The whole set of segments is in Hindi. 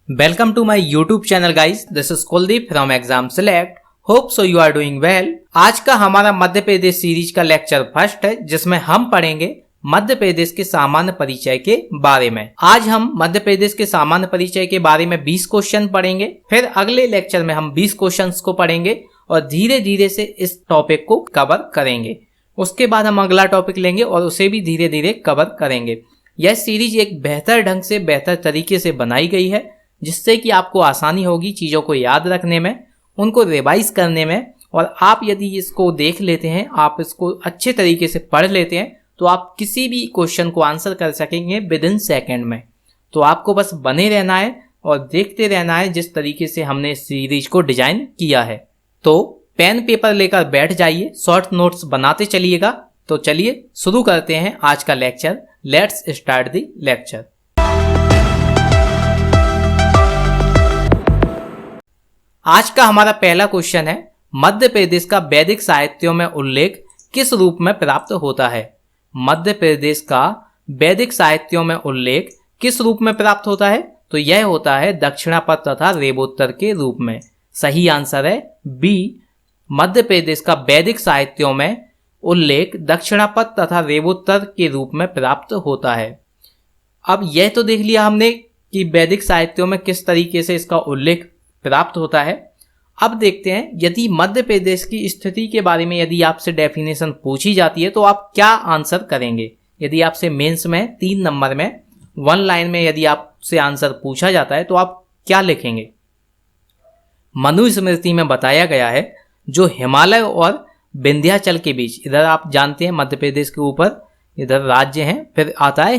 Welcome to my YouTube channel guys. This is Kuldeep from Exam Select. Hope so you are doing well. आज का हमारा मध्य प्रदेश सीरीज का लेक्चर फर्स्ट है जिसमें हम पढ़ेंगे मध्य प्रदेश के सामान्य परिचय के बारे में। आज हम मध्य प्रदेश के सामान्य परिचय के बारे में 20 क्वेश्चन पढ़ेंगे। फिर अगले लेक्चर में हम 20 क्वेश्चंस को पढ़ेंगे और धीरे धीरे से इस टॉपिक को कवर करेंगे। उसके बाद हम अगला टॉपिक लेंगे और उसे भी धीरे धीरे कवर करेंगे। यह सीरीज एक बेहतर ढंग से बेहतर तरीके से बनाई गई है जिससे कि आपको आसानी होगी चीज़ों को याद रखने में, उनको रिवाइज करने में। और आप यदि इसको देख लेते हैं, आप इसको अच्छे तरीके से पढ़ लेते हैं तो आप किसी भी क्वेश्चन को आंसर कर सकेंगे विद इन सेकेंड में। तो आपको बस बने रहना है और देखते रहना है जिस तरीके से हमने इस सीरीज को डिजाइन किया है। तो पेन पेपर लेकर बैठ जाइए, शॉर्ट नोट्स बनाते चलिएगा। तो चलिए शुरू करते हैं आज का lecture. Let's start the lecture. आज का हमारा पहला क्वेश्चन है, मध्य प्रदेश का वैदिक साहित्यों में उल्लेख किस रूप में प्राप्त होता है? मध्य प्रदेश का वैदिक साहित्यों में उल्लेख किस रूप में प्राप्त होता है? तो यह होता है दक्षिणापद तथा रेवोत्तर के रूप में। सही आंसर है बी। मध्य प्रदेश का वैदिक साहित्यों में उल्लेख दक्षिणापद तथा रेवोत्तर के रूप में प्राप्त होता है। अब यह तो देख लिया हमने कि वैदिक साहित्यों में किस तरीके से इसका उल्लेख प्राप्त होता है। अब देखते हैं यदि मध्य प्रदेश की स्थिति के बारे में यदि आपसे डेफिनेशन पूछी जाती है तो आप क्या आंसर करेंगे। यदि आपसे मेंस में 3 नंबर में 1 लाइन में यदि आपसे आंसर पूछा जाता है तो आप क्या लिखेंगे? मनुस्मृति में बताया गया है जो हिमालय और विंध्याचल के बीच, इधर आप जानते हैं मध्य प्रदेश के ऊपर इधर राज्य हैं, फिर आता है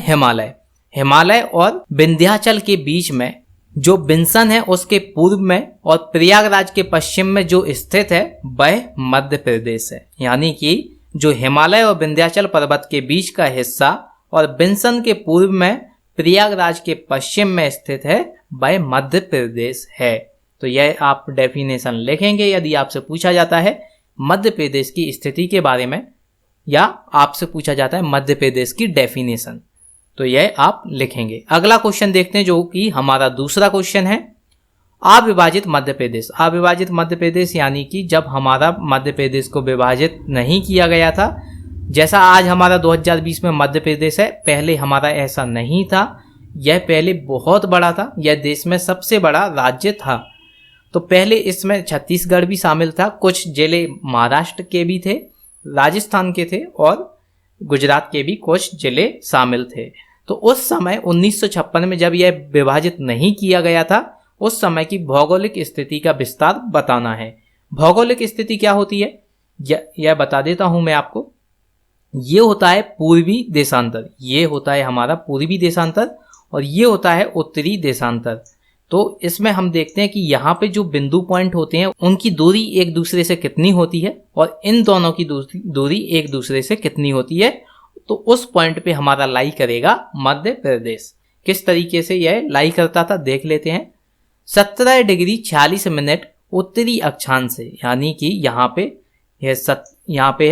हिमालय और विंध्याचल के बीच में जो बिंसन है उसके पूर्व में और प्रयागराज के पश्चिम में जो स्थित है वह मध्य प्रदेश है। यानी कि जो हिमालय और विंध्याचल पर्वत के बीच का हिस्सा और बिंसन के पूर्व में प्रयागराज के पश्चिम में स्थित है वह मध्य प्रदेश है। तो यह आप डेफिनेशन लिखेंगे यदि आपसे पूछा जाता है मध्य प्रदेश की स्थिति के बारे में या आपसे पूछा जाता है मध्य प्रदेश की डेफिनेशन, तो यह आप लिखेंगे। अगला क्वेश्चन देखते हैं जो कि हमारा दूसरा क्वेश्चन है, अविभाजित मध्य प्रदेश। अविभाजित मध्य प्रदेश यानी कि जब हमारा मध्य प्रदेश को विभाजित नहीं किया गया था, जैसा आज हमारा 2020 में मध्य प्रदेश है, पहले हमारा ऐसा नहीं था। यह पहले बहुत बड़ा था, यह देश में सबसे बड़ा राज्य था। तो पहले इसमें छत्तीसगढ़ भी शामिल था, कुछ जिले महाराष्ट्र के भी थे, राजस्थान के थे और गुजरात के भी कुछ जिले शामिल थे। तो उस समय 1956 में जब यह विभाजित नहीं किया गया था, उस समय की भौगोलिक स्थिति का विस्तार बताना है। भौगोलिक स्थिति क्या होती है यह बता देता हूं मैं आपको। ये होता है पूर्वी देशांतर, ये होता है हमारा पूर्वी देशांतर और ये होता है उत्तरी देशांतर। तो इसमें हम देखते हैं कि यहाँ पे जो बिंदु पॉइंट होते हैं उनकी दूरी एक दूसरे से कितनी होती है और इन दोनों की दूरी एक दूसरे से कितनी होती है। तो उस पॉइंट पे हमारा लाई करेगा मध्य प्रदेश। किस तरीके से यह लाई करता था देख लेते हैं। 17 डिग्री 46 मिनट उत्तरी अक्षांश से, यानी कि यहाँ पे है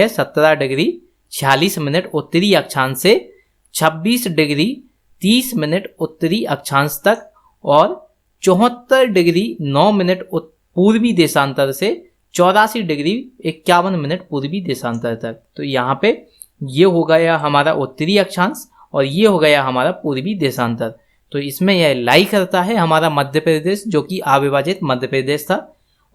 17 डिग्री 46 मिनट उत्तरी अक्षांश से 26 डिग्री 30 मिनट उत्तरी अक्षांश तक और 74 डिग्री 9 मिनट पूर्वी देशांतर से 84 डिग्री 51 मिनट पूर्वी देशांतर तक। तो यहाँ पे ये हो गया हमारा उत्तरी अक्षांश और ये हो गया हमारा पूर्वी देशांतर। तो इसमें यह लाई करता है हमारा मध्य प्रदेश जो कि अविभाजित मध्य प्रदेश था।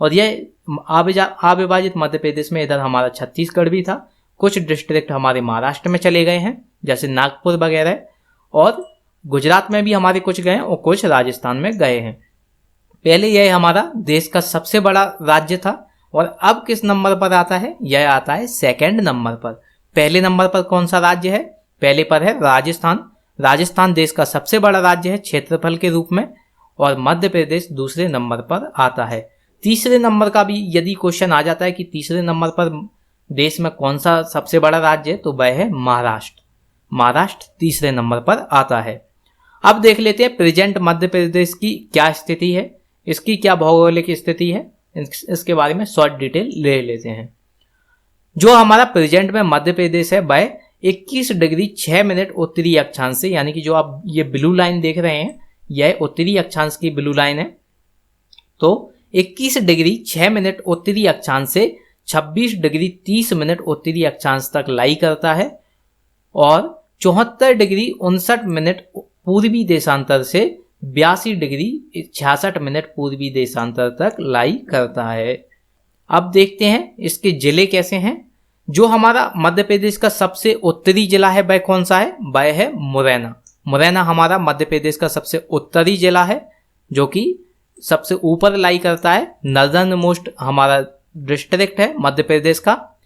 और यह अविभाजित मध्य प्रदेश में इधर हमारा छत्तीसगढ़ भी था, कुछ डिस्ट्रिक्ट हमारे महाराष्ट्र में चले गए हैं जैसे नागपुर वगैरह, और गुजरात में भी हमारे कुछ गए और कुछ राजस्थान में गए हैं। पहले यह हमारा देश का सबसे बड़ा राज्य था और अब किस नंबर पर आता है? यह आता है सेकंड नंबर पर। पहले नंबर पर कौन सा राज्य है? पहले पर है राजस्थान। राजस्थान देश का सबसे बड़ा राज्य है क्षेत्रफल के रूप में और मध्य प्रदेश दूसरे नंबर पर आता है। तीसरे नंबर का भी यदि क्वेश्चन आ जाता है कि तीसरे नंबर पर देश में कौन सा सबसे बड़ा राज्य है, तो वह है महाराष्ट्र तीसरे नंबर पर आता है। अब देख लेते हैं प्रेजेंट मध्य प्रदेश की क्या स्थिति है, इसकी क्या भौगोलिक स्थिति है, इसके बारे में शॉर्ट डिटेल ले लेते हैं। जो हमारा प्रेजेंट में मध्य प्रदेश है वह 21 डिग्री 6 मिनट उत्तरी अक्षांश से, यानी कि जो आप ये ब्लू लाइन देख रहे हैं यह उत्तरी अक्षांश की ब्लू लाइन है। तो 21 डिग्री 6 मिनट उत्तरी अक्षांश से 26 डिग्री 30 मिनट उत्तरी अक्षांश तक लाई करता है और 74 डिग्री 59 मिनट पूर्वी देशांतर से 82 डिग्री 66 मिनट पूर्वी देशांतर तक लाई करता है। अब देखते हैं इसके जिले कैसे हैं। जो हमारा मध्य प्रदेश का सबसे उत्तरी जिला है वह कौन सा है? वह है मुरैना। मुरैना हमारा मध्य प्रदेश का सबसे उत्तरी जिला है जो कि सबसे ऊपर लाई करता है। नॉर्दर्न मोस्ट हमारा डिस्ट्रिक्ट है मध्य प्रदेश का।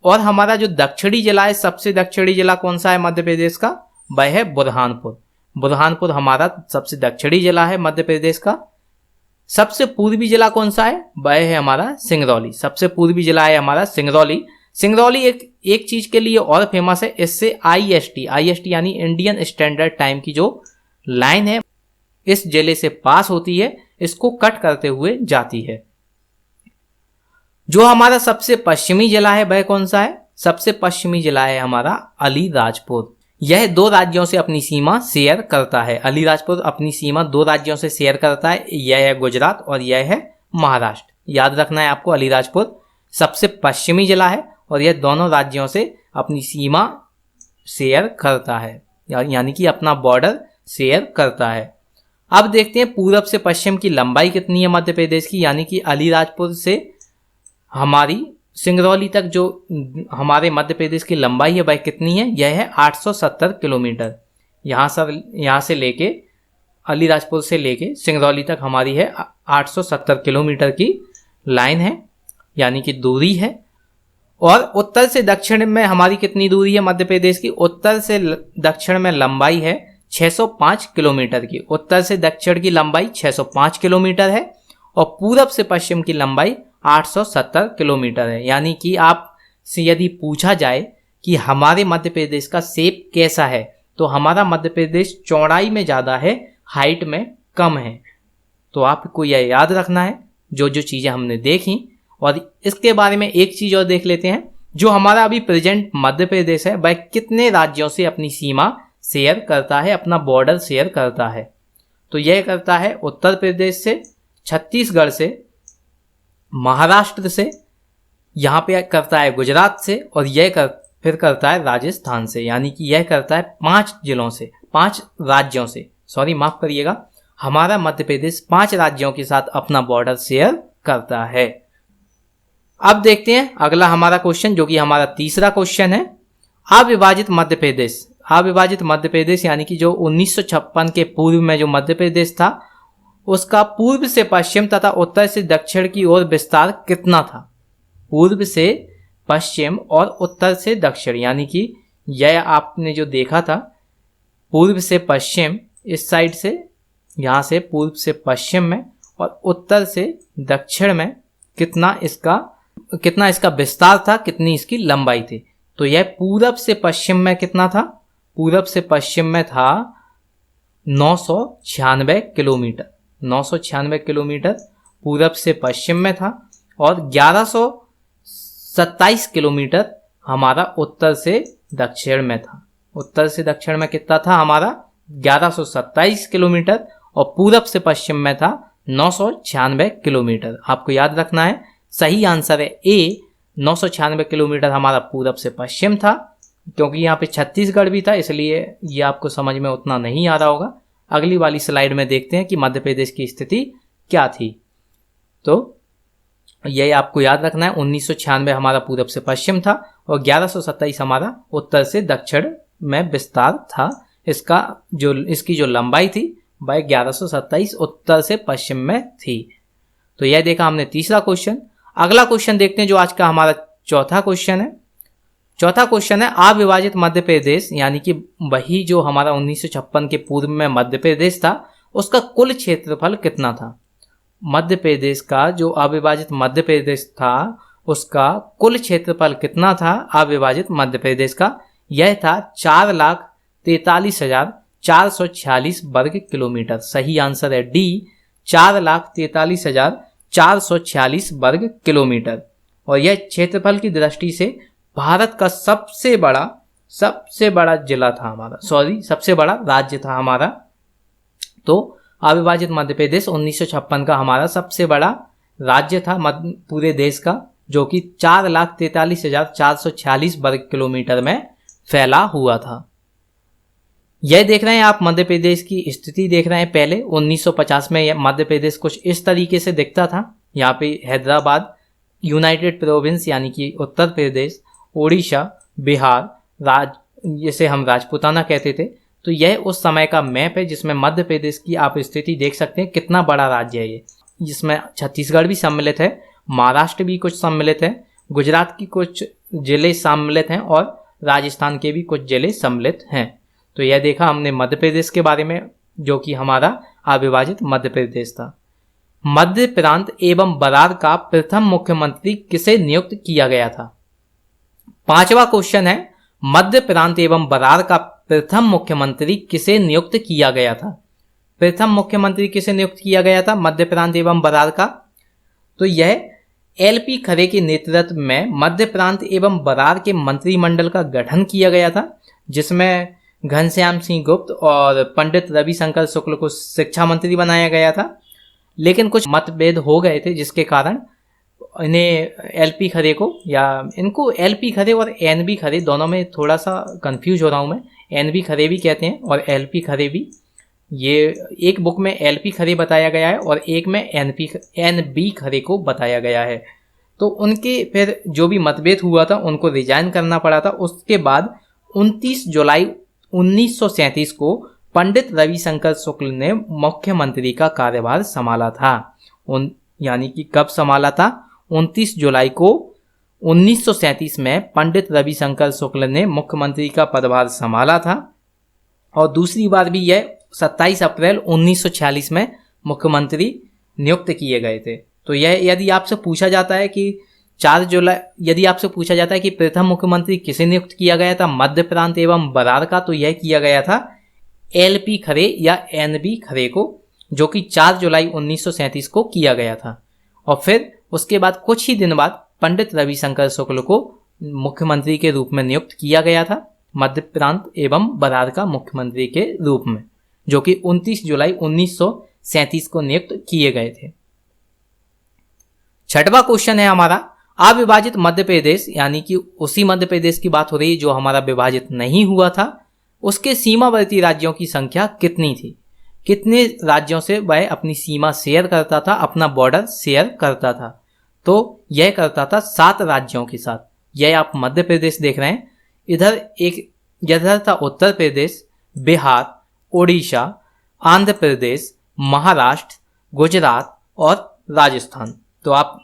और हमारा जो दक्षिणी जिला है, सबसे दक्षिणी जिला कौन सा है मध्य प्रदेश का? वह है बुरहानपुर। बुरहानपुर हमारा सबसे दक्षिणी जिला है मध्य प्रदेश का। सबसे पूर्वी जिला कौन सा है? वह है हमारा सिंगरौली। सबसे पूर्वी जिला है हमारा सिंगरौली। सिंगरौली एक चीज के लिए और फेमस है, इससे IST यानी इंडियन स्टैंडर्ड टाइम की जो लाइन है इस जिले से पास होती है, इसको कट करते हुए जाती है। जो हमारा सबसे पश्चिमी जिला है वह कौन सा है? सबसे पश्चिमी जिला है हमारा अलीराजपुर। यह 2 राज्यों से अपनी सीमा शेयर करता है। अलीराजपुर अपनी सीमा 2 राज्यों से शेयर करता है, यह है गुजरात और यह है महाराष्ट्र। याद रखना है आपको, अलीराजपुर सबसे पश्चिमी जिला है और यह दोनों राज्यों से अपनी सीमा शेयर करता है, यानी कि अपना बॉर्डर शेयर करता है। अब देखते हैं पूरब से पश्चिम की लंबाई कितनी है मध्य प्रदेश की, यानी कि अलीराजपुर से हमारी सिंगरौली तक जो हमारे मध्य प्रदेश की लंबाई है वह कितनी है? यह है 870 किलोमीटर। यहाँ से लेके अलीराजपुर से लेके सिंगरौली तक हमारी है 870 किलोमीटर की लाइन है, यानी कि दूरी है। और उत्तर से दक्षिण में हमारी कितनी दूरी है मध्य प्रदेश की? उत्तर से दक्षिण में लंबाई है 605 किलोमीटर की। उत्तर से दक्षिण की लंबाई 605 किलोमीटर है और पूरब से पश्चिम की लंबाई 870 किलोमीटर है। यानी कि आपसे यदि पूछा जाए कि हमारे मध्य प्रदेश का शेप कैसा है, तो हमारा मध्य प्रदेश चौड़ाई में ज़्यादा है, हाइट में कम है। तो आपको यह याद रखना है जो चीज़ें हमने देखी। और इसके बारे में एक चीज़ और देख लेते हैं, जो हमारा अभी प्रेजेंट मध्य प्रदेश है वह कितने राज्यों से अपनी सीमा शेयर करता है, अपना बॉर्डर शेयर करता है। तो यह करता है उत्तर प्रदेश से, छत्तीसगढ़ से, महाराष्ट्र से, यहाँ पे करता है गुजरात से और फिर करता है राजस्थान से। यानी कि यह करता है 5 राज्यों से, सॉरी माफ करिएगा, हमारा मध्य प्रदेश 5 राज्यों के साथ अपना बॉर्डर शेयर करता है। अब देखते हैं अगला हमारा क्वेश्चन, जो कि हमारा तीसरा क्वेश्चन है। अविभाजित मध्य प्रदेश। अविभाजित मध्य प्रदेश यानी कि जो 1956 के पूर्व में जो मध्य प्रदेश था उसका पूर्व से पश्चिम तथा उत्तर से दक्षिण की ओर विस्तार कितना था? पूर्व से पश्चिम और उत्तर से दक्षिण, यानी कि यह आपने जो देखा था पूर्व से पश्चिम, इस साइड से, यहाँ से पूर्व से पश्चिम में और उत्तर से दक्षिण में कितना इसका विस्तार था, कितनी इसकी लंबाई थी। तो यह पूरब से पश्चिम में कितना था? पूरब से पश्चिम में था 996 किलोमीटर। 996 किलोमीटर पूरब से पश्चिम में था और 1127 किलोमीटर हमारा उत्तर से दक्षिण में था। उत्तर से दक्षिण में कितना था हमारा? 1127 किलोमीटर और पूरब से पश्चिम में था 996 किलोमीटर। आपको याद रखना है, सही आंसर है ए, 996 किलोमीटर हमारा पूरब से पश्चिम था। क्योंकि यहाँ पे छत्तीसगढ़ भी था इसलिए ये आपको समझ में उतना नहीं आ रहा होगा। अगली वाली स्लाइड में देखते हैं कि मध्य प्रदेश की स्थिति क्या थी। तो यह आपको याद रखना है, 1996 हमारा पूरब से पश्चिम था और 1127 हमारा उत्तर से दक्षिण में विस्तार था। इसकी जो लंबाई थी वह 1127 उत्तर से पश्चिम में थी। तो यह देखा हमने तीसरा क्वेश्चन। अगला क्वेश्चन देखते हैं जो आज का हमारा चौथा क्वेश्चन है। चौथा क्वेश्चन है अविभाजित मध्य प्रदेश, यानी कि वही जो हमारा 1956 के पूर्व में मध्य प्रदेश था उसका कुल क्षेत्रफल कितना था? मध्य प्रदेश का जो अविभाजित मध्य प्रदेश था उसका कुल क्षेत्रफल कितना था अविभाजित मध्य प्रदेश का? यह था 4,43,446 वर्ग किलोमीटर। सही आंसर है डी, 4,43,446 वर्ग किलोमीटर। और यह क्षेत्रफल की दृष्टि से भारत का सबसे बड़ा जिला था हमारा, सबसे बड़ा राज्य था हमारा। तो अविभाजित मध्य प्रदेश 1956 का हमारा सबसे बड़ा राज्य था पूरे देश का, जो कि 4,43,446 वर्ग किलोमीटर में फैला हुआ था। यह देख रहे हैं आप मध्य प्रदेश की स्थिति देख रहे हैं। पहले 1950 में मध्य प्रदेश कुछ इस तरीके से दिखता था। यहाँ पे हैदराबाद, यूनाइटेड प्रोविंस यानी कि उत्तर प्रदेश, उड़ीसा, बिहार, जिसे हम राजपूताना कहते थे। तो यह उस समय का मैप है जिसमें मध्य प्रदेश की आप स्थिति देख सकते हैं, कितना बड़ा राज्य है ये, जिसमें छत्तीसगढ़ भी सम्मिलित है, महाराष्ट्र भी कुछ सम्मिलित है, गुजरात की कुछ जिले सम्मिलित हैं और राजस्थान के भी कुछ जिले सम्मिलित हैं। तो यह देखा हमने मध्य प्रदेश के बारे में, जो कि हमारा अविभाजित मध्य प्रदेश था। मध्य प्रांत एवं बरार का प्रथम मुख्यमंत्री किसे नियुक्त किया गया था? पांचवा क्वेश्चन है, मध्य प्रांत एवं बरार का प्रथम मुख्यमंत्री किसे नियुक्त किया गया था? प्रथम मुख्यमंत्री किसे नियुक्त किया गया था मध्य प्रांत एवं बरार का? तो यह एलपी खरे के नेतृत्व में मध्य प्रांत एवं बरार के मंत्रिमंडल का गठन किया गया था, जिसमें घनश्याम सिंह गुप्त और पंडित रविशंकर शुक्ल को शिक्षा मंत्री बनाया गया था। लेकिन कुछ मतभेद हो गए थे, जिसके कारण इन्हें एलपी खरे को, या इनको एलपी खरे और एनबी खरे दोनों में थोड़ा सा कंफ्यूज हो रहा हूँ मैं। एनबी खरे भी कहते हैं और एलपी खरे भी। ये एक बुक में एलपी खरे बताया गया है और एक में एनबी खरे को बताया गया है। तो उनके फिर जो भी मतभेद हुआ था उनको रिजाइन करना पड़ा था। उसके बाद 29 जुलाई 1937 को पंडित रविशंकर शुक्ल ने मुख्यमंत्री का कार्यभार संभाला था। यानी कि कब संभाला था? 29 जुलाई को 1937 में पंडित रविशंकर शुक्ल ने मुख्यमंत्री का पदभार संभाला था और दूसरी बार भी यह 27 अप्रैल 1946 में मुख्यमंत्री नियुक्त किए गए थे। तो यह यदि आपसे पूछा जाता है कि 4 जुलाई, यदि आपसे पूछा जाता है कि प्रथम मुख्यमंत्री किसे नियुक्त किया गया था मध्य प्रांत एवं बरार का, तो यह किया गया था एलपी खरे या एनबी खरे को, जो कि 4 जुलाई 1937 को किया गया था। और फिर उसके बाद कुछ ही दिन बाद पंडित रविशंकर शुक्ल को मुख्यमंत्री के रूप में नियुक्त किया गया था, मध्य प्रांत एवं बरार का मुख्यमंत्री के रूप में, जो कि 29 जुलाई 1937 को नियुक्त किए गए थे। छठवां क्वेश्चन है हमारा, अविभाजित मध्य प्रदेश, यानी कि उसी मध्य प्रदेश की बात हो रही है जो हमारा विभाजित नहीं हुआ था, उसके सीमावर्ती राज्यों की संख्या कितनी थी? कितने राज्यों से वह अपनी सीमा शेयर करता था, अपना बॉर्डर शेयर करता था? तो यह करता था 7 राज्यों के साथ। यह आप मध्य प्रदेश देख रहे हैं। इधर था उत्तर प्रदेश, बिहार, उड़ीसा, आंध्र प्रदेश, महाराष्ट्र, गुजरात और राजस्थान। तो आप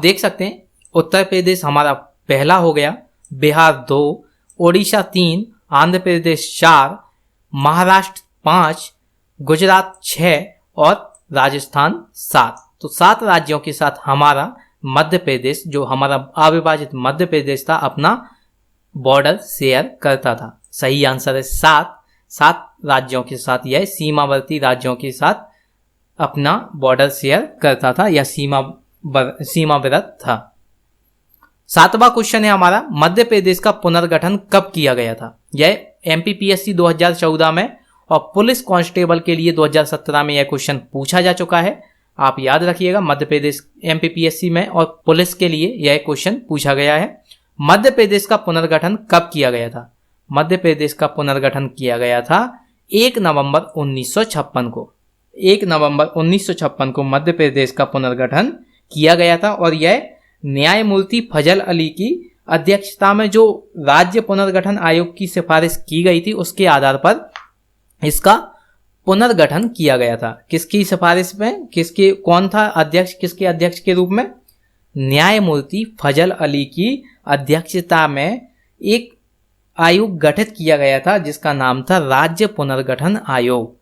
देख सकते हैं, उत्तर प्रदेश हमारा पहला हो गया, बिहार 2, उड़ीसा 3, आंध्र प्रदेश 4, महाराष्ट्र 5, गुजरात 6 और राजस्थान 7। तो 7 राज्यों के साथ हमारा मध्य प्रदेश, जो हमारा अविभाजित मध्य प्रदेश था, अपना बॉर्डर शेयर करता था। सही आंसर है 7 राज्यों के साथ, यह सीमावर्ती राज्यों के साथ अपना बॉर्डर शेयर करता था या सीमावर्त था। 7वां क्वेश्चन है हमारा, मध्य प्रदेश का पुनर्गठन कब किया गया था? यह एमपीपीएससी 2014 में और पुलिस कांस्टेबल के लिए 2017 में यह क्वेश्चन पूछा जा चुका है। आप याद रखिएगा, मध्य प्रदेश एमपीपीएससी में और पुलिस के लिए यह क्वेश्चन पूछा गया है। मध्य प्रदेश का पुनर्गठन कब किया गया था? मध्य प्रदेश का पुनर्गठन किया गया था 1 नवंबर 1956 को। 1 नवंबर 1956 को मध्य प्रदेश का पुनर्गठन किया गया था और यह न्यायमूर्ति फजल अली की अध्यक्षता में जो राज्य पुनर्गठन आयोग की सिफारिश की गई थी, उसके आधार पर इसका पुनर्गठन किया गया था। किसकी सिफारिश में? कौन था अध्यक्ष? किसके अध्यक्ष के रूप में? न्यायमूर्ति फजल अली की अध्यक्षता में एक आयोग गठित किया गया था जिसका नाम था राज्य पुनर्गठन आयोग।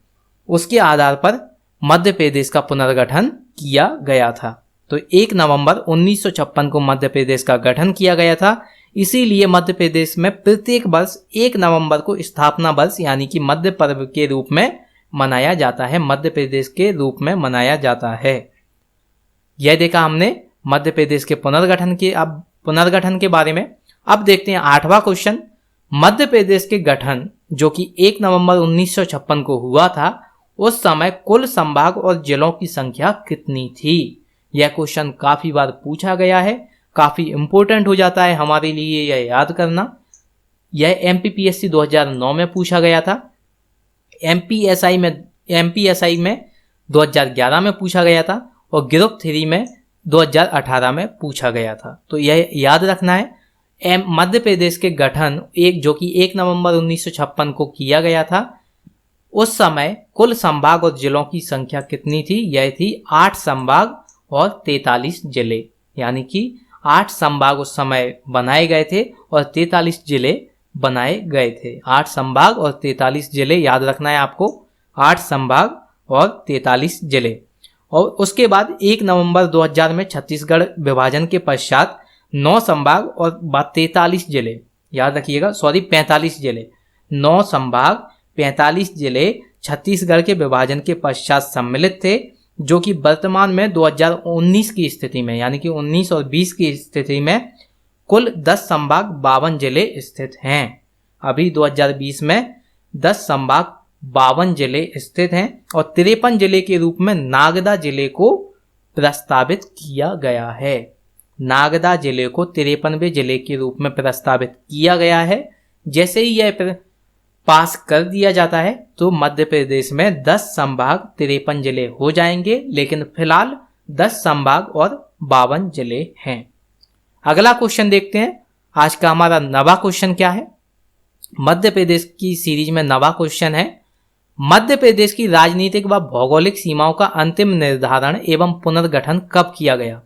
उसके आधार पर मध्य प्रदेश का पुनर्गठन किया गया था। तो 1 नवंबर 1956 को मध्य प्रदेश का गठन किया गया था। इसीलिए मध्य प्रदेश में प्रत्येक वर्ष 1 नवंबर को स्थापना वर्ष यानी कि मध्य पर्व के रूप में मनाया जाता है, मध्य प्रदेश के रूप में मनाया जाता है। यह देखा हमने मध्य प्रदेश के पुनर्गठन के बारे में। अब देखते हैं 8वां क्वेश्चन, मध्य प्रदेश के गठन जो कि 1 नवंबर 1956 को हुआ था, उस समय कुल संभाग और जिलों की संख्या कितनी थी। यह क्वेश्चन काफी बार पूछा गया है, काफी इंपॉर्टेंट हो जाता है हमारे लिए यह याद करना। यह एमपीपीएससी 2009 में पूछा गया था, एमपीएसआई में 2011 में पूछा गया था और ग्रुप 3 में 2018 में पूछा गया था। तो यह याद रखना है। मध्य प्रदेश के गठन जो कि 1 नवंबर 1956 को किया गया था, उस समय कुल संभाग और जिलों की संख्या कितनी थी। यह थी 8 संभाग और 43 जिले, यानी कि 8 संभाग उस समय बनाए गए थे और 43 जिले बनाए गए थे। 8 संभाग और 43 जिले याद रखना है आपको, 8 संभाग और 43 जिले। और उसके बाद 1 नवंबर 2000 में छत्तीसगढ़ विभाजन के पश्चात 9 संभाग और 43 जिले, याद रखिएगा, 45 जिले, 9 संभाग 45 जिले छत्तीसगढ़ के विभाजन के पश्चात सम्मिलित थे, जो कि वर्तमान में 2019 की स्थिति में, यानी कि 19 और 20 की स्थिति में कुल 10 संभाग 52 जिले स्थित हैं। अभी 2020 में 10 संभाग 52 जिले स्थित हैं और 53 जिले के रूप में नागदा जिले को प्रस्तावित किया गया है। नागदा जिले को 53वें जिले के रूप में प्रस्तावित किया गया है। जैसे ही यह पास कर दिया जाता है तो मध्य प्रदेश में 10 संभाग 53 जिले हो जाएंगे, लेकिन फिलहाल 10 संभाग और 52 जिले हैं। अगला क्वेश्चन देखते हैं। आज का हमारा नवा क्वेश्चन क्या है। मध्य प्रदेश की सीरीज में नवा क्वेश्चन है, मध्य प्रदेश की राजनीतिक व भौगोलिक सीमाओं का अंतिम निर्धारण एवं पुनर्गठन कब किया गया।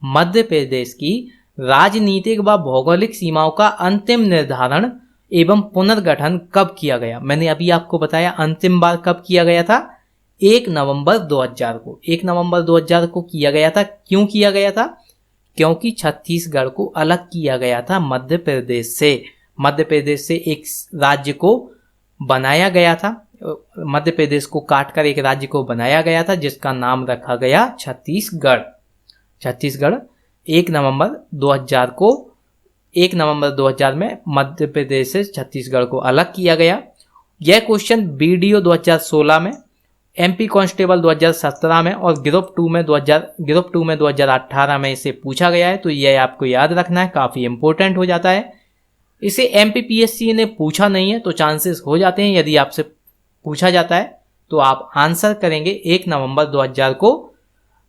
मध्य प्रदेश की राजनीतिक व भौगोलिक सीमाओं का अंतिम निर्धारण एवं पुनर्गठन कब किया गया। मैंने अभी आपको बताया अंतिम बार कब किया गया था, 1 नवंबर 2000 को। 1 नवंबर 2000 को किया गया था। क्यों किया गया था? क्योंकि छत्तीसगढ़ को अलग किया गया था मध्य प्रदेश से। मध्य प्रदेश से एक राज्य को बनाया गया था, मध्य प्रदेश को काटकर एक राज्य को बनाया गया था, जिसका नाम रखा गया छत्तीसगढ़। छत्तीसगढ़ 1 नवंबर 2000 में मध्य प्रदेश से छत्तीसगढ़ को अलग किया गया। यह क्वेश्चन बीडीओ 2016 में, एमपी कांस्टेबल 2017 में और ग्रुप 2 में 2018 में इसे पूछा गया है। तो यह आपको याद रखना है, काफ़ी इंपॉर्टेंट हो जाता है। इसे एमपीपीएससी ने पूछा नहीं है तो चांसेस हो जाते हैं यदि आपसे पूछा जाता है तो आप आंसर करेंगे 1 नवंबर 2000 को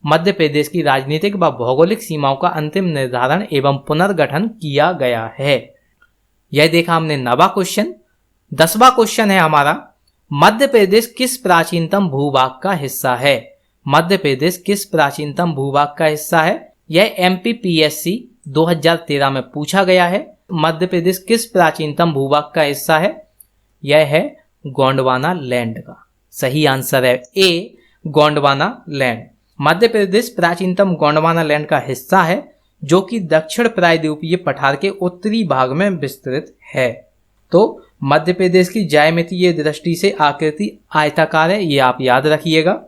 मध्य प्रदेश की राजनीतिक व भौगोलिक सीमाओं का अंतिम निर्धारण एवं पुनर्गठन किया गया है। यह देखा हमने नवा क्वेश्चन। 10वां क्वेश्चन है हमारा, मध्य प्रदेश किस प्राचीनतम भूभाग का हिस्सा है। मध्य प्रदेश किस प्राचीनतम भूभाग का हिस्सा है। यह एमपीपीएससी 2013 में पूछा गया है। मध्य प्रदेश किस प्राचीनतम भूभाग का हिस्सा है। यह है गोंडवाना लैंड का। सही आंसर है ए, गोंडवाना लैंड। मध्य प्रदेश प्राचीनतम गोंडवाना लैंड का हिस्सा है, जो कि दक्षिण प्रायद्वीपीय पठार के उत्तरी भाग में विस्तृत है। तो मध्य प्रदेश की ज्यामितीय दृष्टि से आकृति आयताकार है, ये आप याद रखिएगा।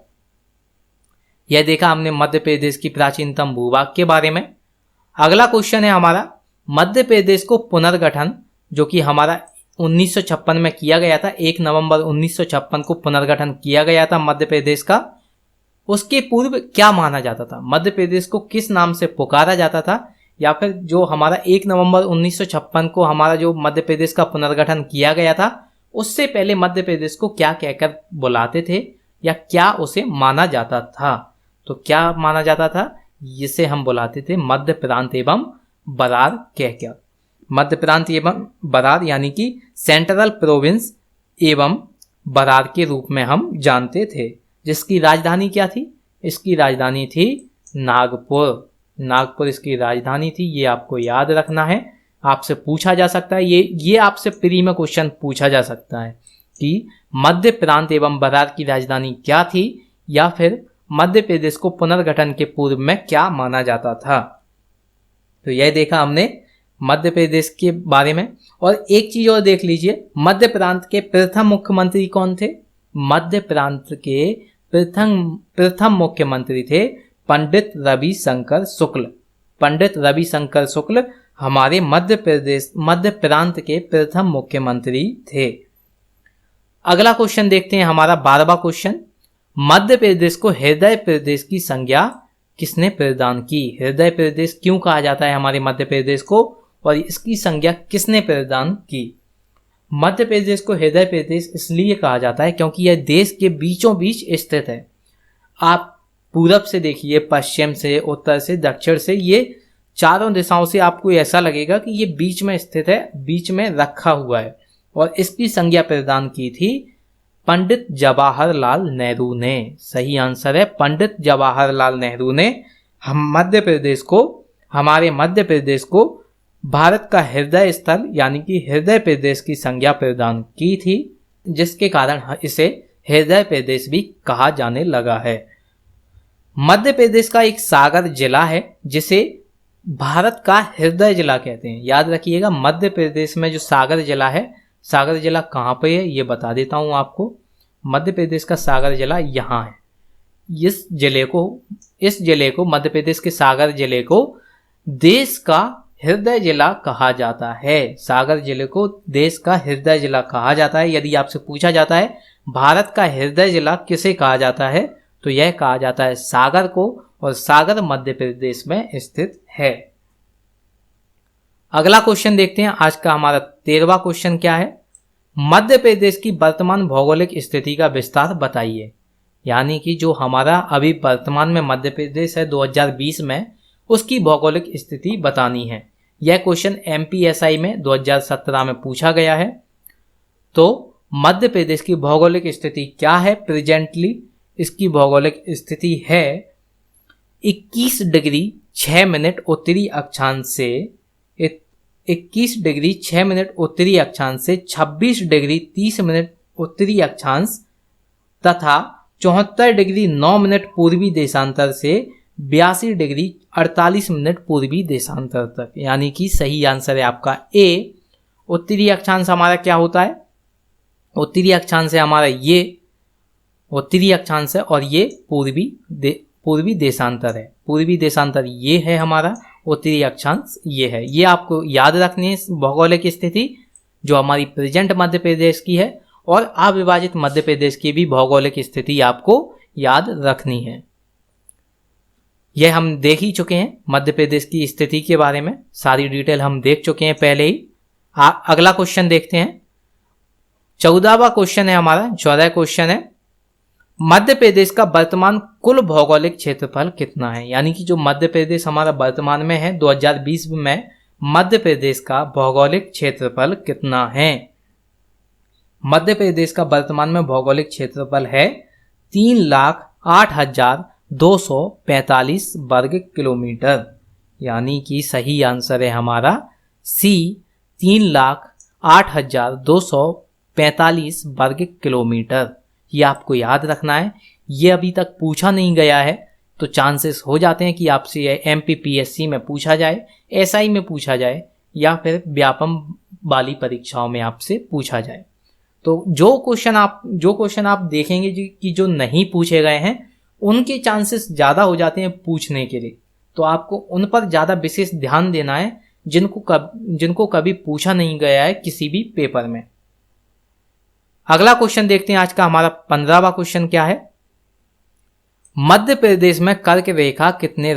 यह देखा हमने मध्य प्रदेश की प्राचीनतम भूभाग के बारे में। अगला क्वेश्चन है हमारा, मध्य प्रदेश को पुनर्गठन जो कि हमारा 1956 में किया गया था, 1 नवंबर 1956 को पुनर्गठन किया गया था मध्य प्रदेश का। उसके पूर्व क्या माना जाता था, मध्य प्रदेश को किस नाम से पुकारा जाता था, या फिर जो हमारा 1 नवंबर 1956 को हमारा जो मध्य प्रदेश का पुनर्गठन किया गया था, उससे पहले मध्य प्रदेश को क्या कहकर बुलाते थे या क्या उसे माना जाता था। तो क्या माना जाता था, जिसे हम बुलाते थे मध्य प्रांत एवं बरार कहकर। मध्य प्रांत एवं बरार यानी कि सेंट्रल प्रोविंस एवं बरार के रूप में हम जानते थे, जिसकी राजधानी क्या थी। इसकी राजधानी थी नागपुर। नागपुर इसकी राजधानी थी, ये आपको याद रखना है। आपसे पूछा जा सकता है, ये आपसे प्री में क्वेश्चन पूछा जा सकता है कि मध्य प्रांत एवं बरार की राजधानी क्या थी, या फिर मध्य प्रदेश को पुनर्गठन के पूर्व में क्या माना जाता था। तो यह देखा हमने मध्य प्रदेश के बारे में। और एक चीज और देख लीजिए, मध्य प्रांत के प्रथम मुख्यमंत्री कौन थे। मध्य प्रांत के प्रथम मुख्यमंत्री थे पंडित रविशंकर शुक्ल। पंडित रविशंकर शुक्ल हमारे मध्य प्रांत के प्रथम मुख्यमंत्री थे। अगला क्वेश्चन देखते हैं हमारा 12वां क्वेश्चन। मध्य प्रदेश को हृदय प्रदेश की संज्ञा किसने प्रदान की? हृदय प्रदेश क्यों कहा जाता है हमारे मध्य प्रदेश को और इसकी संज्ञा किसने प्रदान की? मध्य प्रदेश को हृदय प्रदेश इसलिए कहा जाता है क्योंकि यह देश के बीचों बीच स्थित है। आप पूरब से देखिए, पश्चिम से, उत्तर से, दक्षिण से, ये चारों दिशाओं से आपको ऐसा लगेगा कि ये बीच में स्थित है, बीच में रखा हुआ है। और इसकी संज्ञा प्रदान की थी पंडित जवाहरलाल नेहरू ने। सही आंसर है पंडित जवाहरलाल नेहरू ने हमारे मध्य प्रदेश को भारत का हृदय स्थल यानी कि हृदय प्रदेश की संज्ञा प्रदान की थी, जिसके कारण इसे हृदय प्रदेश भी कहा जाने लगा है। मध्य प्रदेश का एक सागर जिला है जिसे भारत का हृदय जिला कहते हैं। याद रखिएगा, मध्य प्रदेश में जो सागर जिला है, सागर जिला कहाँ पे है ये बता देता हूँ आपको। मध्य प्रदेश का सागर जिला यहाँ है। इस जिले को मध्य प्रदेश के सागर जिले को देश का हृदय जिला कहा जाता है। सागर जिले को देश का हृदय जिला कहा जाता है। यदि आपसे पूछा जाता है भारत का हृदय जिला किसे कहा जाता है, तो यह कहा जाता है सागर को, और सागर मध्य प्रदेश में स्थित है। अगला क्वेश्चन देखते हैं। आज का हमारा 13वां क्वेश्चन क्या है? मध्य प्रदेश की वर्तमान भौगोलिक स्थिति का विस्तार बताइए। यानी कि जो हमारा अभी वर्तमान में मध्य प्रदेश है 2020 में, उसकी भौगोलिक स्थिति बतानी है। यह क्वेश्चन MPSI में 2017 में पूछा गया है। तो मध्य प्रदेश की भौगोलिक स्थिति क्या है प्रेजेंटली? इसकी भौगोलिक स्थिति है 21 डिग्री 6 मिनट उत्तरी अक्षांश से 21 डिग्री 6 मिनट उत्तरी अक्षांश से 26 डिग्री 30 मिनट उत्तरी अक्षांश तथा 74 डिग्री 9 मिनट पूर्वी देशांतर से 82 डिग्री 48 मिनट पूर्वी देशांतर तक। यानी कि सही आंसर है आपका ए। उत्तरी अक्षांश हमारा क्या होता है? उत्तरी अक्षांश है हमारा ये उत्तरी अक्षांश है, और ये पूर्वी देशांतर है। पूर्वी देशांतर ये है हमारा, उत्तरी अक्षांश ये है। ये आपको याद रखनी है भौगोलिक स्थिति जो हमारी प्रेजेंट मध्य प्रदेश की है, और अविभाजित मध्य प्रदेश की भी भौगोलिक स्थिति आपको याद रखनी है। यह हम देख ही चुके हैं, मध्य प्रदेश की स्थिति के बारे में सारी डिटेल हम देख चुके हैं पहले ही। अगला क्वेश्चन देखते हैं। 14वां क्वेश्चन है हमारा, 14वां क्वेश्चन है मध्य प्रदेश का वर्तमान कुल भौगोलिक क्षेत्रफल कितना है? यानी कि जो मध्य प्रदेश हमारा वर्तमान में है 2020 में, मध्य प्रदेश का भौगोलिक क्षेत्रफल कितना है? मध्य प्रदेश का वर्तमान में भौगोलिक क्षेत्रफल है 3,08,245 वर्ग किलोमीटर। यानी कि सही आंसर है हमारा सी, 3,08,245 वर्ग किलोमीटर। ये आपको याद रखना है। ये अभी तक पूछा नहीं गया है, तो चांसेस हो जाते हैं कि आपसे ये MPPSC में पूछा जाए, SI में पूछा जाए, या फिर व्यापम वाली परीक्षाओं में आपसे पूछा जाए। तो जो क्वेश्चन आप देखेंगे कि जो नहीं पूछे गए हैं, उनके चांसेस ज़्यादा हो जाते हैं पूछने के लिए। तो आपको उन पर ज़्यादा विशेष ध्यान देना है जिनको कभी पूछा नहीं गया है किसी भी पेपर में। अगला क्वेश्चन देखते हैं। आज का हमारा 15वां क्वेश्चन क्या है? मध्य प्रदेश में कर्क रेखा कितने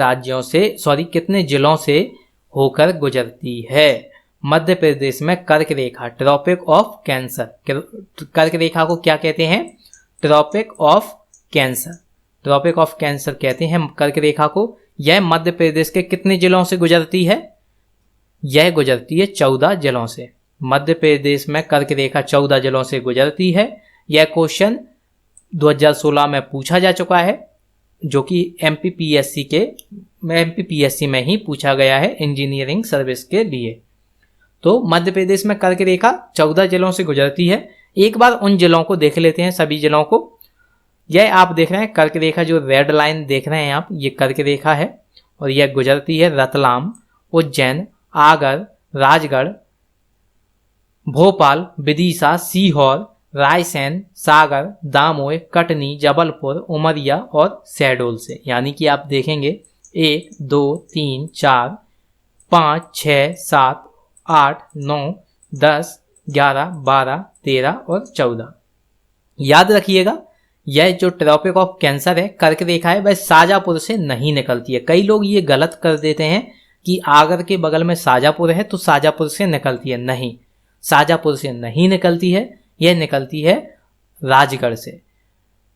जिलों से होकर गुजरती है? मध्य प्रदेश में कर्क रेखा, ट्रॉपिक ऑफ कैंसर, कर्क रेखा को क्या कहते हैं? Tropic of cancer. Tropic of cancer कहते हैं कर्क रेखा को। यह मध्य प्रदेश के कितने जिलों से गुजरती है? यह गुजरती है 14 जिलों से। मध्य प्रदेश में कर्क रेखा 14 जिलों से गुजरती है। यह क्वेश्चन 2016 में पूछा जा चुका है, जो कि MPPSC में ही पूछा गया है इंजीनियरिंग सर्विस के लिए। तो मध्य प्रदेश में कर्क रेखा 14 जिलों से गुजरती है। एक बार उन जिलों को देख लेते हैं, सभी जिलों को। यह आप देख रहे हैं कर्क रेखा, जो रेड लाइन देख रहे हैं आप, ये कर्क रेखा है, और यह गुजरती है रतलाम, उज्जैन, आगर, राजगढ़, भोपाल, विदिशा, सीहोर, रायसेन, सागर, दामोह, कटनी, जबलपुर, उमरिया और शहडोल से। यानी कि आप देखेंगे 1, 2, 3, 4, 5, 6, 7, 8, 9, 10, 11, 12, 13 और 14। याद रखिएगा, यह जो ट्रॉपिक ऑफ कैंसर है, कर्क रेखा है, वह शाजापुर से नहीं निकलती है। कई लोग ये गलत कर देते हैं कि आगर के बगल में शाजापुर है तो शाजापुर से निकलती है। नहीं, शाजापुर से नहीं निकलती है, यह निकलती है राजगढ़ से।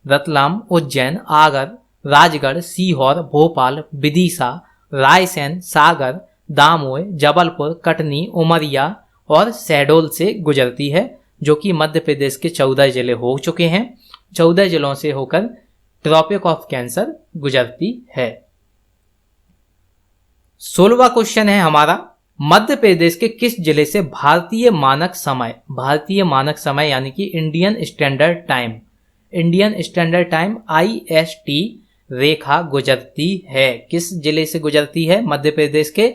रतलाम, उज्जैन, आगर, राजगढ़, सीहोर, भोपाल, विदिशा, रायसेन, सागर, दामोह, जबलपुर, कटनी, उमरिया और शहडोल से गुजरती है, जो कि मध्य प्रदेश के 14 जिले हो चुके हैं। 14 जिलों से होकर ट्रॉपिक ऑफ कैंसर गुजरती है। 16वां क्वेश्चन है हमारा, मध्य प्रदेश के किस जिले से भारतीय मानक समय यानी कि इंडियन स्टैंडर्ड टाइम IST रेखा गुजरती है? किस जिले से गुजरती है मध्य प्रदेश के?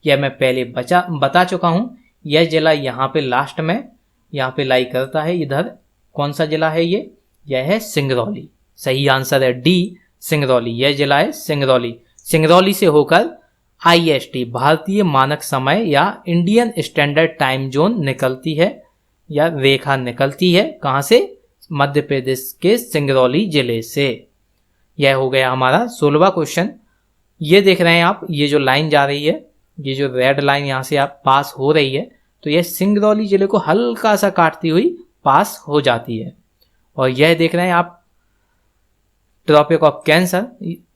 यह मैं पहले बता चुका हूं। यह जिला यहाँ पे लास्ट में यहाँ पे लाई करता है। इधर कौन सा जिला है ये? यह है सिंगरौली। सही आंसर है डी, सिंगरौली। यह जिला है सिंगरौली। सिंगरौली से होकर IST भारतीय मानक समय या इंडियन स्टैंडर्ड टाइम जोन निकलती है या रेखा निकलती है। कहाँ से? मध्य प्रदेश के सिंगरौली जिले से। यह हो गया हमारा 16वां क्वेश्चन। ये देख रहे हैं आप, ये जो लाइन जा रही है, ये जो रेड लाइन यहाँ से आप पास हो रही है, तो यह सिंगरौली जिले को हल्का सा काटती हुई पास हो जाती है। और यह देख रहे हैं आप ट्रॉपिक ऑफ कैंसर,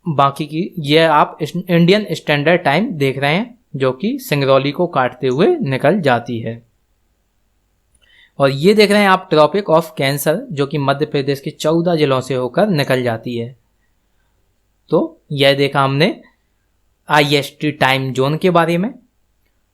बाकी की यह आप इंडियन स्टैंडर्ड टाइम देख रहे हैं, जो कि सिंगरौली को काटते हुए निकल जाती है। और ये देख रहे हैं आप ट्रॉपिक ऑफ कैंसर, जो कि मध्य प्रदेश के 14 जिलों से होकर निकल जाती है। तो यह देखा हमने IST टाइम जोन के बारे में।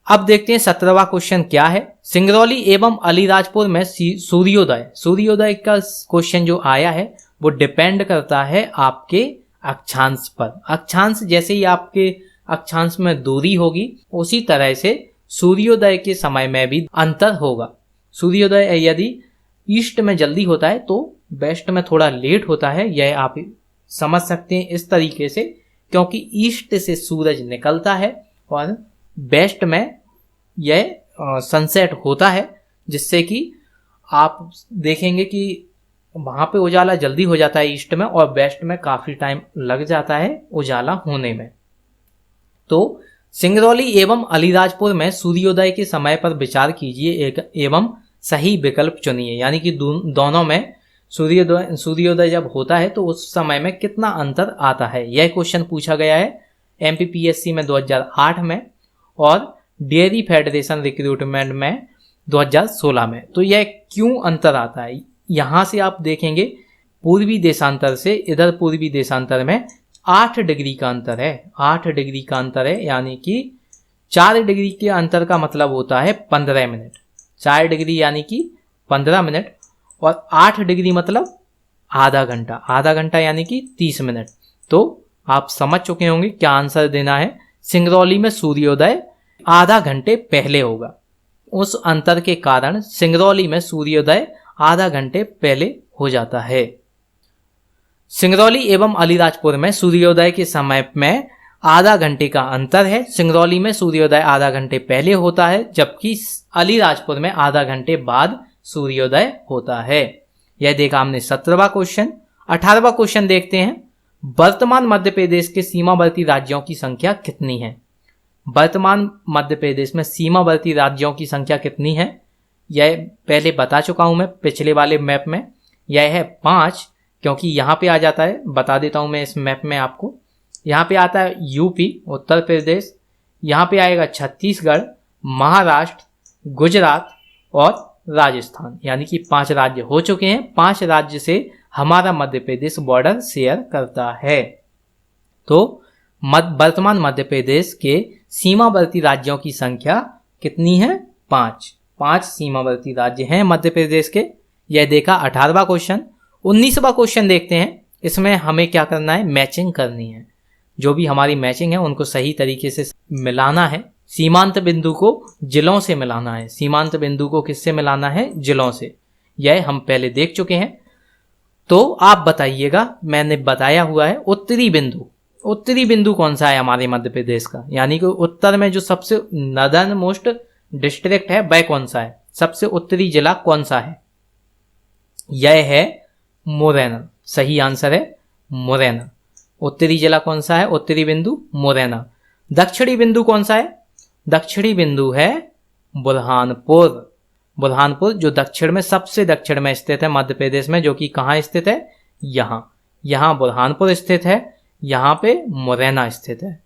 अब देखते हैं 17वां क्वेश्चन क्या है। सिंगरौली एवं अलीराजपुर में सूर्योदय का क्वेश्चन जो आया है वो डिपेंड करता है आपके अक्षांश पर। अक्षांश जैसे ही आपके अक्षांश में दूरी होगी, उसी तरह से सूर्योदय के समय में भी अंतर होगा। सूर्योदय यदि ईस्ट में जल्दी होता है तो वेस्ट में थोड़ा लेट होता है। यह आप समझ सकते हैं इस तरीके से, क्योंकि ईस्ट से सूरज निकलता है और वेस्ट में यह सनसेट होता है, जिससे कि आप देखेंगे कि वहाँ पे उजाला जल्दी हो जाता है ईस्ट में, और वेस्ट में काफ़ी टाइम लग जाता है उजाला होने में। तो सिंगरौली एवं अलीराजपुर में सूर्योदय के समय पर विचार कीजिए एवं सही विकल्प चुनिए। यानी कि दोनों में सूर्योदय जब होता है तो उस समय में कितना अंतर आता है, यह क्वेश्चन पूछा गया है MPPSC में 2008 में और डेयरी फेडरेशन रिक्रूटमेंट में 2016 में। तो यह क्यों अंतर आता है, यहाँ से आप देखेंगे पूर्वी देशांतर से इधर पूर्वी देशांतर में 8 डिग्री का अंतर है। 8 डिग्री का अंतर है, यानी कि 4 डिग्री के अंतर का मतलब होता है 15 मिनट। 4 डिग्री यानी कि 15 मिनट, और 8 डिग्री मतलब आधा घंटा। आधा घंटा यानी कि 30 मिनट। तो आप समझ चुके होंगे क्या आंसर देना है। सिंगरौली में सूर्योदय आधा घंटे पहले होगा। उस अंतर के कारण सिंगरौली में सूर्योदय आधा घंटे पहले हो जाता है। सिंगरौली एवं अलीराजपुर में सूर्योदय के समय में आधा घंटे का अंतर है। सिंगरौली में सूर्योदय आधा घंटे पहले होता है, जबकि अलीराजपुर में आधा घंटे बाद सूर्योदय होता है। यह देखा हमने 17वां क्वेश्चन। 18वां क्वेश्चन देखते हैं। वर्तमान मध्य प्रदेश के सीमावर्ती राज्यों की संख्या कितनी है? वर्तमान मध्य प्रदेश में सीमावर्ती राज्यों की संख्या कितनी है? यह पहले बता चुका हूं मैं पिछले वाले मैप में। यह है 5, क्योंकि यहाँ पे आ जाता है, बता देता हूं मैं इस मैप में आपको। यहाँ पे आता है यूपी उत्तर प्रदेश, यहाँ पे आएगा छत्तीसगढ़, महाराष्ट्र, गुजरात और राजस्थान, यानी कि 5 राज्य हो चुके हैं। 5 राज्य से हमारा मध्य प्रदेश बॉर्डर शेयर करता है। तो वर्तमान मध्य प्रदेश के सीमावर्ती राज्यों की संख्या कितनी है? 5 सीमावर्ती राज्य हैं मध्य प्रदेश के। यह देखा 18वां क्वेश्चन। 19वां क्वेश्चन देखते हैं। इसमें हमें क्या करना है? मैचिंग करनी है। जो भी हमारी मैचिंग है उनको सही तरीके से मिलाना है। सीमांत बिंदु को जिलों से मिलाना है। सीमांत बिंदु को किससे मिलाना है? जिलों से। यह हम पहले देख चुके हैं। तो आप बताइएगा, मैंने बताया हुआ है उत्तरी बिंदु। उत्तरी बिंदु कौन सा है हमारे मध्य प्रदेश का? यानी कि उत्तर में जो सबसे नॉर्दर्न मोस्ट डिस्ट्रिक्ट है वह कौन सा है? सबसे उत्तरी जिला कौन सा है? यह है मुरैना, सही आंसर है मुरैना। उत्तरी जिला कौन सा है? उत्तरी बिंदु मुरैना। दक्षिणी बिंदु कौन सा है? दक्षिणी बिंदु है बुरहानपुर। बुरहानपुर जो दक्षिण में, सबसे दक्षिण में स्थित है मध्य प्रदेश में, जो कि कहाँ स्थित है? यहाँ बुरहानपुर स्थित है, यहाँ पे मुरैना स्थित है।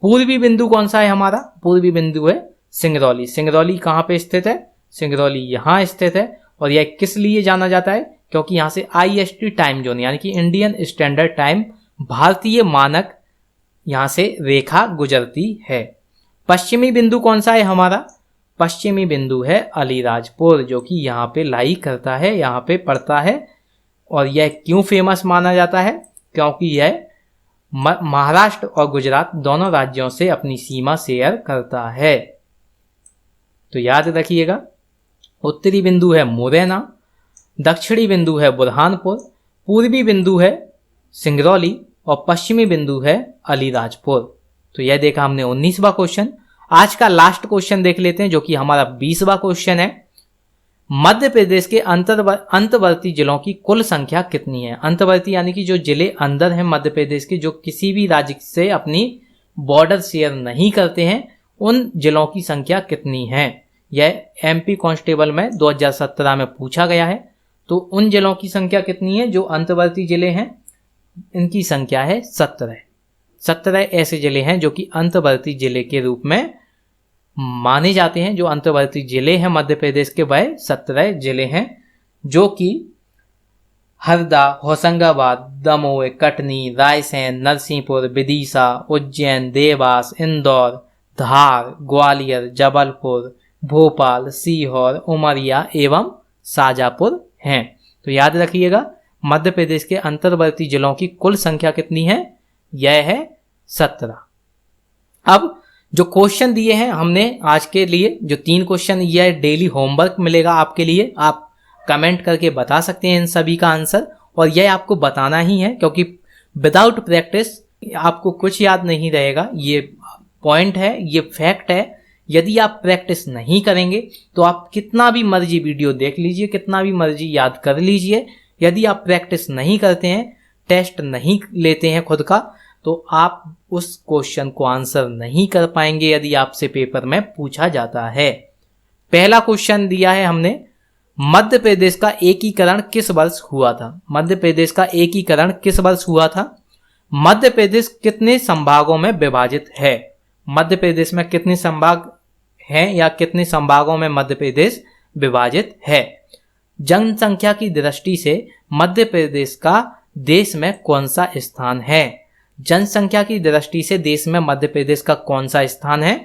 पूर्वी बिंदु कौन सा है हमारा? पूर्वी बिंदु है सिंगरौली। सिंगरौली कहाँ पे स्थित है? सिंगरौली यहाँ स्थित है। और यह किस लिए जाना जाता है? क्योंकि यहाँ से IST टाइम जोन यानी कि इंडियन स्टैंडर्ड टाइम, भारतीय मानक यहाँ से रेखा गुजरती है। पश्चिमी बिंदु कौन सा है हमारा? पश्चिमी बिंदु है अलीराजपुर, जो कि यहाँ पे लाई करता है, यहाँ पे पड़ता है। और यह क्यों फेमस माना जाता है? क्योंकि यह महाराष्ट्र और गुजरात दोनों राज्यों से अपनी सीमा शेयर करता है। तो याद रखिएगा, उत्तरी बिंदु है मुरैना, दक्षिणी बिंदु है बुरहानपुर, पूर्वी बिंदु है सिंगरौली और पश्चिमी बिंदु है अलीराजपुर। तो यह देखा हमने 19वां क्वेश्चन। आज का लास्ट क्वेश्चन देख लेते हैं, जो कि हमारा 20वां क्वेश्चन है। मध्य प्रदेश के अंतर्वर्ती जिलों की कुल संख्या कितनी है? अंतर्वर्ती यानी कि जो जिले अंदर हैं मध्य प्रदेश के, जो किसी भी राज्य से अपनी बॉर्डर शेयर नहीं करते हैं, उन जिलों की संख्या कितनी है? यह MP कांस्टेबल में 2017 में पूछा गया है। तो उन जिलों की संख्या कितनी है जो अंतर्वर्ती जिले हैं? इनकी संख्या है 17। 17 ऐसे जिले हैं जो कि अंतर्वर्ती जिले के रूप में माने जाते हैं। जो अंतर्वर्ती जिले हैं मध्य प्रदेश के, वह 17 जिले हैं, जो कि हरदा, होशंगाबाद, दमोह, कटनी, रायसेन, नरसिंहपुर, विदिशा, उज्जैन, देवास, इंदौर, धार, ग्वालियर, जबलपुर, भोपाल, सीहोर, उमरिया एवं शाजापुर हैं। तो याद रखिएगा, मध्य प्रदेश के अंतर्वर्ती जिलों की कुल संख्या कितनी है? यह है 17। अब जो क्वेश्चन दिए हैं हमने आज के लिए, जो 3 क्वेश्चन, यह डेली होमवर्क मिलेगा आपके लिए। आप कमेंट करके बता सकते हैं इन सभी का आंसर, और यह आपको बताना ही है, क्योंकि विदाउट प्रैक्टिस आपको कुछ याद नहीं रहेगा। ये पॉइंट है, ये फैक्ट है। यदि आप प्रैक्टिस नहीं करेंगे तो आप कितना भी मर्जी वीडियो देख लीजिए, कितना भी मर्जी याद कर लीजिए, यदि आप प्रैक्टिस नहीं करते हैं, टेस्ट नहीं लेते हैं खुद का, तो आप उस क्वेश्चन को आंसर नहीं कर पाएंगे यदि आपसे पेपर में पूछा जाता है। पहला क्वेश्चन दिया है हमने, मध्य प्रदेश का एकीकरण किस वर्ष हुआ था? मध्य प्रदेश का एकीकरण किस वर्ष हुआ था? मध्य प्रदेश कितने संभागों में विभाजित है? मध्य प्रदेश में कितने संभाग हैं या कितने संभागों में मध्य प्रदेश विभाजित है? जनसंख्या की दृष्टि से मध्य प्रदेश का देश में कौन सा स्थान है? जनसंख्या की दृष्टि से देश में मध्य प्रदेश का कौन सा स्थान है?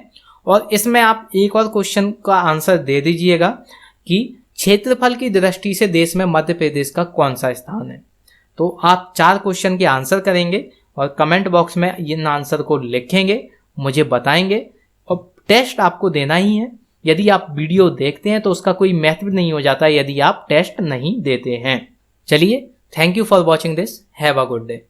और इसमें आप एक और क्वेश्चन का आंसर दे दीजिएगा कि क्षेत्रफल की दृष्टि से देश में मध्य प्रदेश का कौन सा स्थान है। तो आप 4 क्वेश्चन के आंसर करेंगे और कमेंट बॉक्स में इन आंसर को लिखेंगे, मुझे बताएंगे, और टेस्ट आपको देना ही है। यदि आप वीडियो देखते हैं तो उसका कोई महत्व नहीं हो जाता यदि आप टेस्ट नहीं देते हैं। चलिए, thank you for watching this, have a good day.